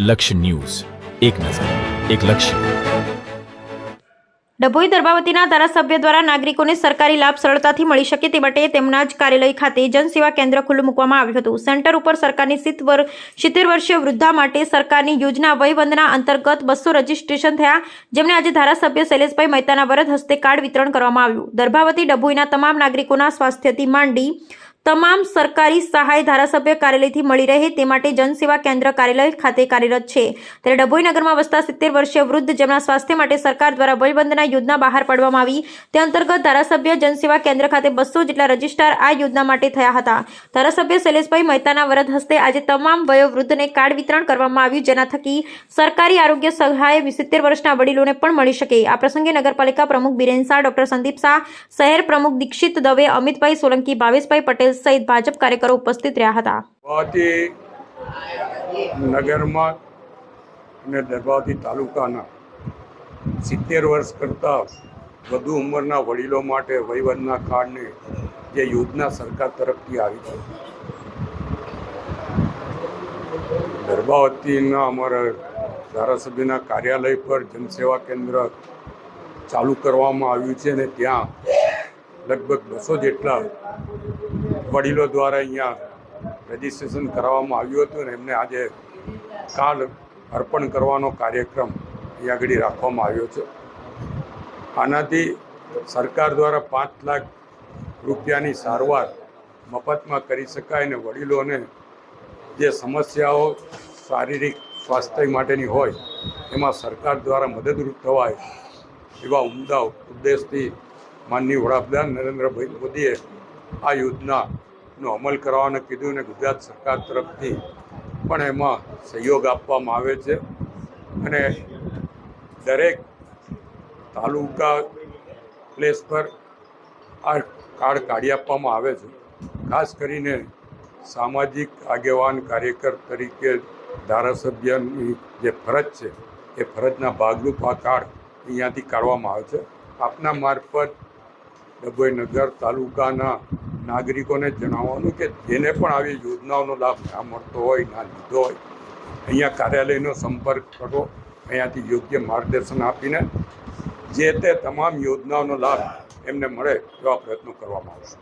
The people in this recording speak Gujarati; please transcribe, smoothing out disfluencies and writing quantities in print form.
લક્ષ્ય ન્યૂઝ, એક નજર, એક લક્ષ્ય। ડભોઈ દર્ભાવતીના ધારાસભ્ય દ્વારા નાગરિકોને સરકારી લાભ સરળતાથી મળી શકે તે માટે તેમના જ કાર્યાલય ખાતે જનસેવા કેન્દ્ર ખુલ્લું મૂકવામાં આવ્યું હતું। સેન્ટર ઉપર સરકારની 70 વર્ષીય વૃદ્ધા માટે સરકારની યોજના વયવંદના અંતર્ગત 200 રજીસ્ટ્રેશન થયા, જેમને આજે ધારાસભ્ય શૈલેષભાઈ મહેતાના વરદ હસ્તે કાર્ડ વિતરણ કરવામાં આવ્યું। દર્ભાવતી ડભોઈના તમામ નાગરિકોના સ્વાસ્થ્યથી માંડી તમામ સરકારી સહાય ધારાસભ્ય કાર્યાલયથી મળી રહે તે માટે જનસેવા કેન્દ્ર કાર્યાલય ખાતે કાર્યરત છે। ત્યારે ડભોઈ નગરમાં વસતા 70 વર્ષીય વૃદ્ધ જેમના સ્વાસ્થ્ય માટે સરકાર દ્વારા વયવંદના યોજના બહાર પાડવામાં આવી તે અંતર્ગત ધારાસભ્ય જનસેવા કેન્દ્ર ખાતે 200 જેટલા રજીસ્ટ્રાર આ યોજના માટે થયા હતા। ધારાસભ્ય શૈલેષભાઈ મહેતાના વરદ હસ્તે આજે તમામ વયોવૃદ્ધને કાર્ડ વિતરણ કરવામાં આવ્યું, જેના થકી સરકારી આરોગ્ય સહાય 70 વર્ષના વડીલોને પણ મળી શકે। આ પ્રસંગે નગરપાલિકા પ્રમુખ બિરેન શાહ, ડોક્ટર સંદીપ શાહ, શહેર પ્રમુખ દીક્ષિત દવે, અમિતભાઈ સોલંકી, ભાવેશભાઈ પટેલ સહિત ભાજપ કાર્યકરો ઉપસ્થિત રહ્યા હતા। નગરમાં અને દર્ભાવતી તાલુકાના 70 વર્ષ કરતાં વધુ ઉંમરના વડીલો માટે વયવંદના કાર્ડની જે યોજના સરકાર તરફથી આવી છે, દર્ભાવતીના અમારા ધારાસભ્યના કાર્યાલય પર જનસેવા કેન્દ્ર ચાલુ કરવામાં આવ્યું છે અને ત્યાં લગભગ 200 જેટલા વડીલો દ્વારા અહીંયા રજીસ્ટ્રેશન કરાવવામાં આવ્યું હતું અને એમને આજે કાર્ડ અર્પણ કરવાનો કાર્યક્રમ અહીંયા આગળ રાખવામાં આવ્યો છે। આનાથી સરકાર દ્વારા 5 લાખ રૂપિયાની સારવાર મફતમાં કરી શકાય અને વડીલોને જે સમસ્યાઓ શારીરિક સ્વાસ્થ્ય માટેની હોય એમાં સરકાર દ્વારા મદદરૂપ થવાય એવા ઉમદા ઉદ્દેશથી માનનીય વડાપ્રધાન નરેન્દ્રભાઈ મોદીએ આ યોજનાનો અમલ કરવાનું કીધું અને ગુજરાત સરકાર તરફથી પણ એમાં સહયોગ આપવામાં આવે છે અને દરેક તાલુકા પ્લેસ પર આ કાર્ડ કાઢી આપવામાં આવે છે। ખાસ કરીને સામાજિક આગેવાન કાર્યકર તરીકે ધારાસભ્યની જે ફરજ છે એ ફરજના ભાગરૂપ આ કાર્ડ અહીંયાથી કાઢવામાં આવે છે। આપના મારફત ડભોઈ નગર તાલુકાના નાગરિકોને જણાવવાનું કે જેને પણ આવી યોજનાઓનો લાભ ના મળતો હોય, ના લીધો હોય, અહીંયા કાર્યાલયનો સંપર્ક કરો, અહીંયાથી યોગ્ય માર્ગદર્શન આપીને જે તે તમામ યોજનાઓનો લાભ એમને મળે એવા પ્રયત્નો કરવામાં આવશે।